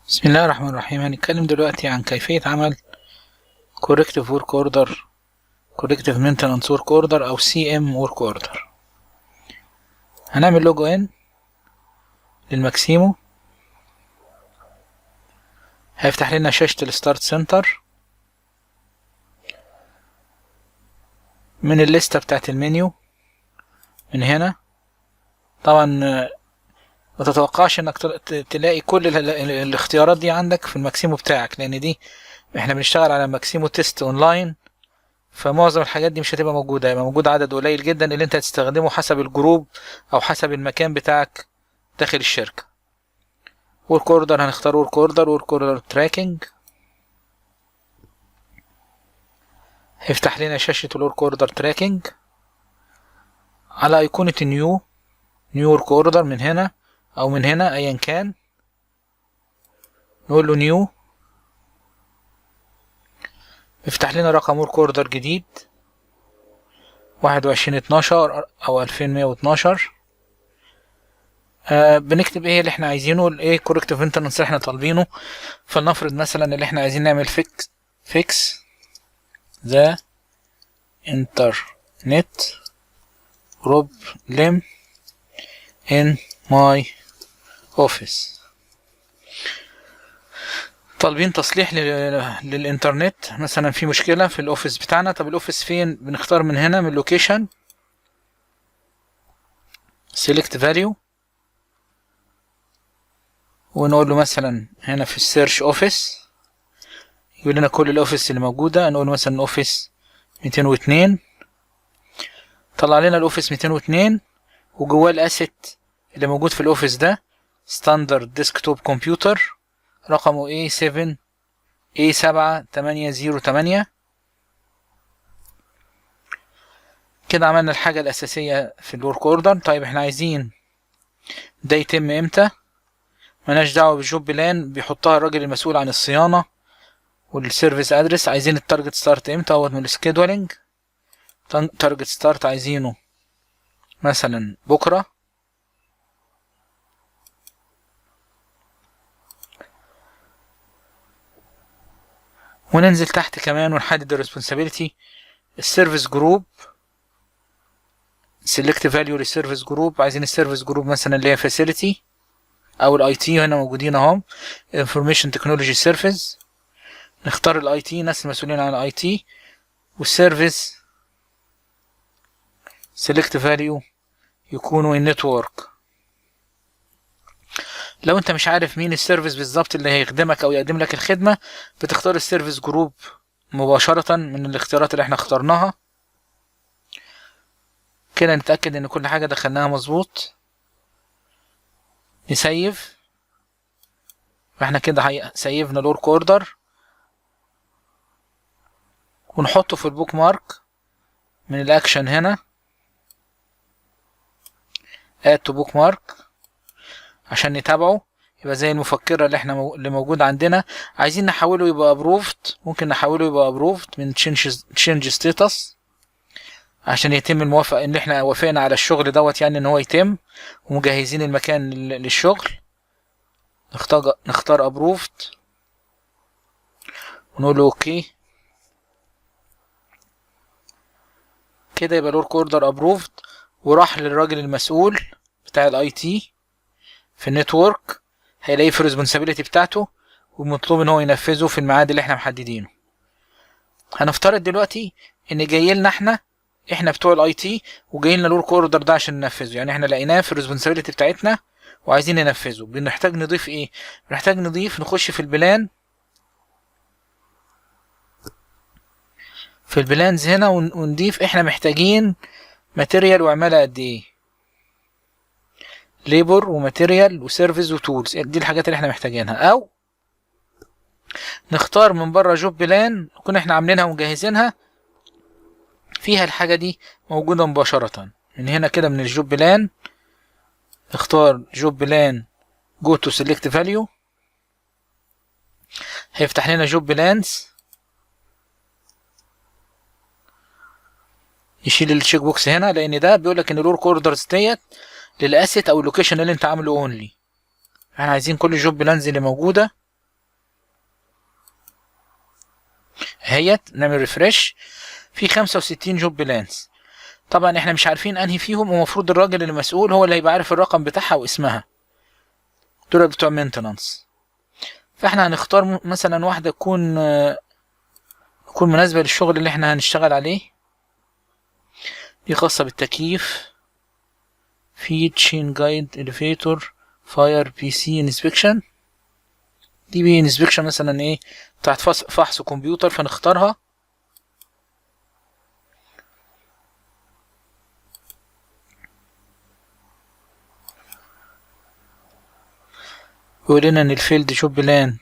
بسم الله الرحمن الرحيم. هنتكلم دلوقتي عن كيفية عمل Corrective Work Order Corrective Maintenance Work Order أو CM Work Order. هنعمل لوجو إن للماكسيمو، هيفتح لنا شاشة الستارت سنتر من الليستة بتاعت المنيو من هنا. طبعا ما تتوقعش انك تلاقي كل الاختيارات دي عندك في الماكسيمو بتاعك، لان دي احنا بنشتغل على ماكسيمو تيست اونلاين، فمعظم الحاجات دي مش هتبقى موجودة، هيبقى موجود عدد قليل جدا اللي انت هتستخدمه حسب الجروب او حسب المكان بتاعك داخل الشركة. ورك اوردر، هنختار ورك اوردر تراكنج، هيفتح لنا شاشة الورك اوردر تراكنج على ايقونة نيو ورك اوردر من هنا او من هنا ايا كان، نقول له نيو، يفتح لنا رقم ورك اوردر جديد 21/12 او 2112. بنكتب ايه اللي احنا عايزينه، الايه كوركتيف مينتنس اللي احنا طالبينه. فلنفرض مثلا اللي احنا عايزين نعمل فيكس ذا انترنت بروبلم in my office. طالبين تصليح للإنترنت، مثلا في مشكلة في الأوفيس بتاعنا. طب الأوفيس فين؟ بنختار من هنا من لوكيشن select value، ونقول له مثلا هنا في السيرش أوفيس، يقول لنا كل الأوفيس اللي موجودة. نقول مثلا أوفيس 202، طلع لنا الأوفيس 202 وجواه الأسيت اللي موجود في الأوفيس ده ستاندرد ديسكتوب كمبيوتر رقمه A7808. كده عملنا الحاجة الأساسية في الورك اوردر. طيب احنا عايزين ده يتم امتى؟ ملناش دعوة بالجوب بلان، بيحطها الراجل المسؤول عن الصيانة والسيرفيس ادرس. عايزين التارجت ستارت امتى؟ هو من السكيدولينج. تارجت ستارت عايزينه مثلا بكرة، وننزل تحت كمان ونحدد الريسبونسابيلتي. السيرفيس جروب select value للسيرفيس جروب، عايزين السيرفيس جروب مثلا اللي هي facility او الاي تي، هنا موجودين اهم. information technology service، نختار الاي تي، ناس المسؤولين عن الاي تي. والسيرفيس select value يكونوا النتورك. لو انت مش عارف مين السيرفيس بالظبط اللي هيخدمك او يقدم لك الخدمة، بتختار السيرفيس جروب مباشرة من الاختيارات اللي احنا اخترناها. كده نتأكد ان كل حاجة دخلناها مظبوط، نسيف. فاحنا كده سيفنا الورك اوردر ونحطه في البوك مارك من الاكشن هنا add to book mark عشان نتابعه، يبقى زي المفكرة اللي موجود عندنا. عايزين نحوله يبقى approved، ممكن نحوله يبقى approved من change status عشان يتم الموافقة ان احنا وافقنا على الشغل دوت، يعني ان هو يتم ومجهزين المكان للشغل. نختار approved ونقول له اوكي. كده يبقى الورك اوردر approved وراح للراجل المسؤول بتاع الاي تي في النتورك، هيلاقيه في الريسبونسابيلتي بتاعته ومطلوب ان هو ينفذه في الميعاد اللي احنا محددينه. هنفترض دلوقتي ان جاي لنا احنا بتوع الاي تي وجاي لنا الورك اوردر ده عشان ننفذه، يعني احنا لقيناه في الريسبونسابيلتي بتاعتنا وعايزين ننفذه. بنحتاج نضيف ايه؟ بنحتاج نخش في البلان، في البلانز هنا، ونضيف احنا محتاجين ماتيريال وعمالة قد ايه، ليبر وماتيريال وسيرفيس وتولز، دي الحاجات اللي احنا محتاجينها. او نختار من بره جوب بلان نكون احنا عاملينها ومجهزينها فيها الحاجة دي موجودة مباشرة من هنا كده من الجوب بلان. نختار جوب بلان جو تو سيلكت فاليو، هيفتح لنا جوب بلانز، يشيل التشيك بوكس هنا لان ده بيقولك ان الورك اوردرز ديت للاسيت او اللوكيشن اللي انت عامله اونلي. احنا عايزين كل الجوب بلانز اللي موجودة هيت نعمل ريفرش في 65 جوب بلانس. طبعا احنا مش عارفين انهي فيهم، ومفروض الراجل المسؤول هو اللي هيبقى عارف الرقم بتاعها واسمها، دول بتوع مينتنانس. فاحنا هنختار مثلا واحدة تكون مناسبة للشغل اللي احنا هنشتغل عليه. دي خاصة بالتكييف، في تشين جايد اليفيتور فاير بي سي انسبكشن. دي بي انسبكشن مثلا ايه بتاعت فحص كمبيوتر، فنختارها. يقول لنا ان الفيلد جوب بلان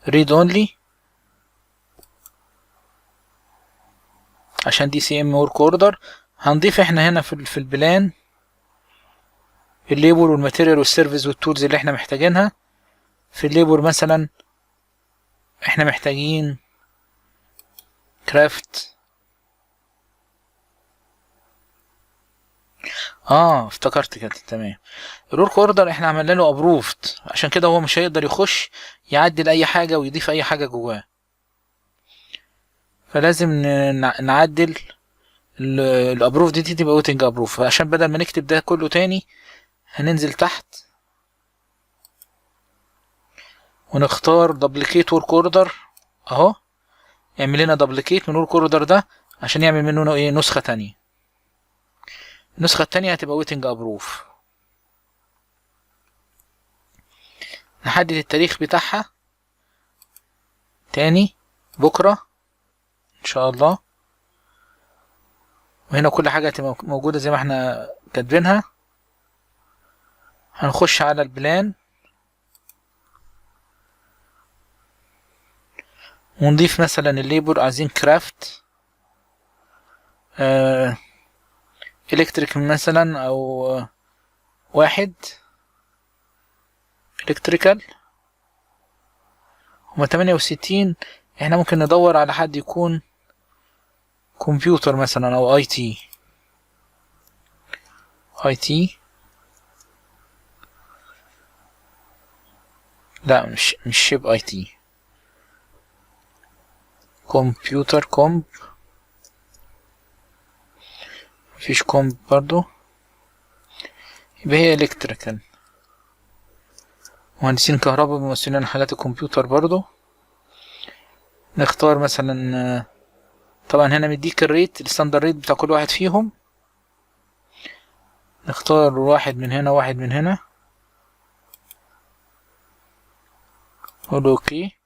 ريد اونلي، عشان دي سي ام ورك اوردر. هنضيف احنا هنا في البلان الليبل والماتيريال والسيرفيس والتولز اللي احنا محتاجينها. في الليبل مثلا احنا محتاجين كرافت. افتكرت كده، تمام. الورك اوردر احنا عملنا له ابروفد، عشان كده هو مش هيقدر يخش يعدل اي حاجه ويضيف اي حاجه جواه، فلازم نعدل الابروف دي تبقى ويتنج ابروف. عشان بدل ما نكتب ده كله تاني هننزل تحت ونختار دبليكيت ورك اوردر اهو، يعمل لنا دبليكيت من ورك اوردر ده عشان يعمل منه ايه نسخه تانية. النسخه التانية هتبقى ويتنج ابروف. نحدد التاريخ بتاعها تاني بكره ان شاء الله، وهنا كل حاجه هتبقى موجوده زي ما احنا كاتبينها. هنخش على البلان ونضيف مثلا الليبل، عايزين كرافت الكتريك مثلا، او واحد الكتريكال. هما 68. احنا ممكن ندور على حد يكون كمبيوتر مثلا او اي تي. لا مش شيب اي تي، كمبيوتر كومب. مفيش كومب برضو، يبقى هي الكتريكال. مهندسين كهرباء بيمثلين حاجات الكمبيوتر برضو. نختار مثلا، طبعا هنا مديك الريت الستاندر ريت بتاع كل واحد فيهم. نختار واحد من هنا واحد من هنا، نقول اوكي.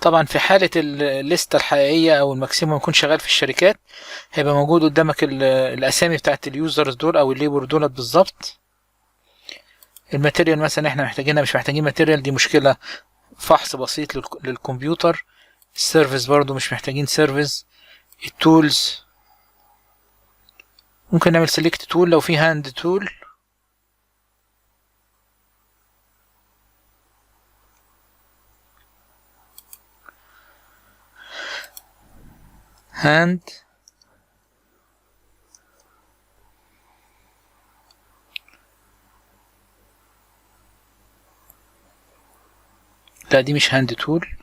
طبعا في حالة الليستة الحقيقية او الماكسيموم يكون شغال في الشركات، هيبقى موجود قدامك الاسامي بتاعت اليوزرز دول او الليبر دولت بالظبط. الماتيريال مثلا احنا محتاجينها مش محتاجين ماتيريال، دي مشكلة فحص بسيط للكمبيوتر. السيرفيس برضو مش محتاجين سيرفيس. التولز ممكن نعمل سيلكت تول لو في هاند تول. هاند لا دي مش هاند تول.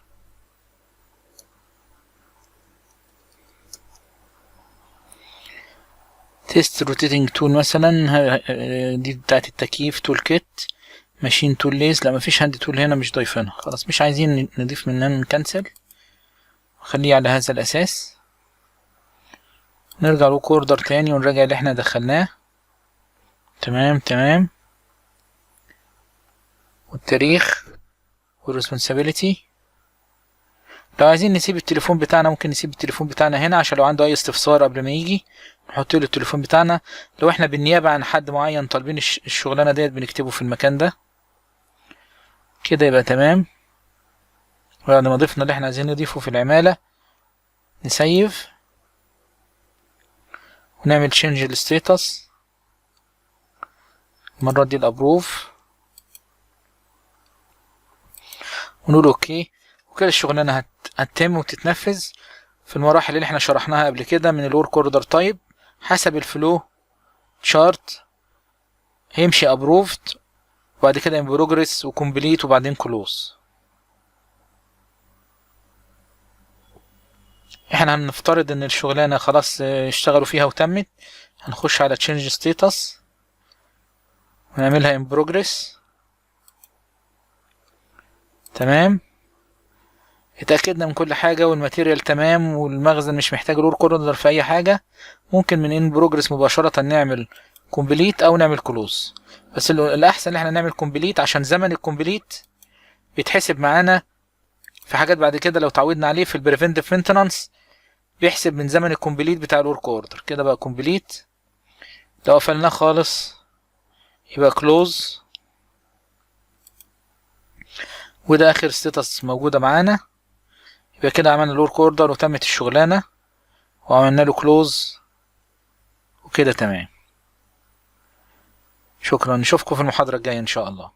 تيست روتيتنج تول مثلا، دي بتاعت التكييف. تول كيت ماشين تول ليس، لا مفيش هاند تول هنا مش ضايفينها، خلاص مش عايزين نضيف منها، نكنسل خليه على هذا الاساس. نرجع لوك اوردر تاني ونراجع اللي احنا دخلناه. تمام. والتاريخ والريسبونسابيلتي. لو عايزين نسيب التليفون بتاعنا ممكن نسيب التليفون بتاعنا هنا، عشان لو عنده اي استفسار قبل ما يجي نحط له التليفون بتاعنا. لو احنا بالنيابة عن حد معين طالبين الشغلانة ديت بنكتبه في المكان ده كده، يبقى تمام. بعد ما ضفنا اللي احنا عايزين نضيفه في العمالة نسيف ونعمل تشينج الستاتس، المرة دي الابروف، ونقول اوكي. وكده الشغلانة هتتم وتتنفذ في المراحل اللي احنا شرحناها قبل كده من الورك اوردر تايب حسب الفلو شارت. هيمشي ابروفد وبعد كده بروجريس وكومبليت وبعدين كلوز. احنا هنفترض ان الشغلانة خلاص اشتغلوا فيها وتمت. هنخش على change status ونعملها in progress. تمام. اتأكدنا من كل حاجة والماتيريال تمام والمخزن مش محتاج رول كوردر في اي حاجة. ممكن من ان بروجرس مباشرة نعمل كومبليت او نعمل كلوز، بس الاحسن ان احنا نعمل كومبليت عشان زمن الكومبليت بيتحسب معانا في حاجات بعد كده. لو تعودنا عليه في البريفنتيف مينتنانس بيحسب من زمن الكومبليت بتاع الورك اوردر. كده بقى كومبليت. لو قفلناه خالص يبقى كلوز. وده اخر ستاتس موجودة معانا. يبقى كده عملنا الورك اوردر وتمت الشغلانة وعملنا له كلوز وكده تمام. شكرا، نشوفكم في المحاضرة الجاية ان شاء الله.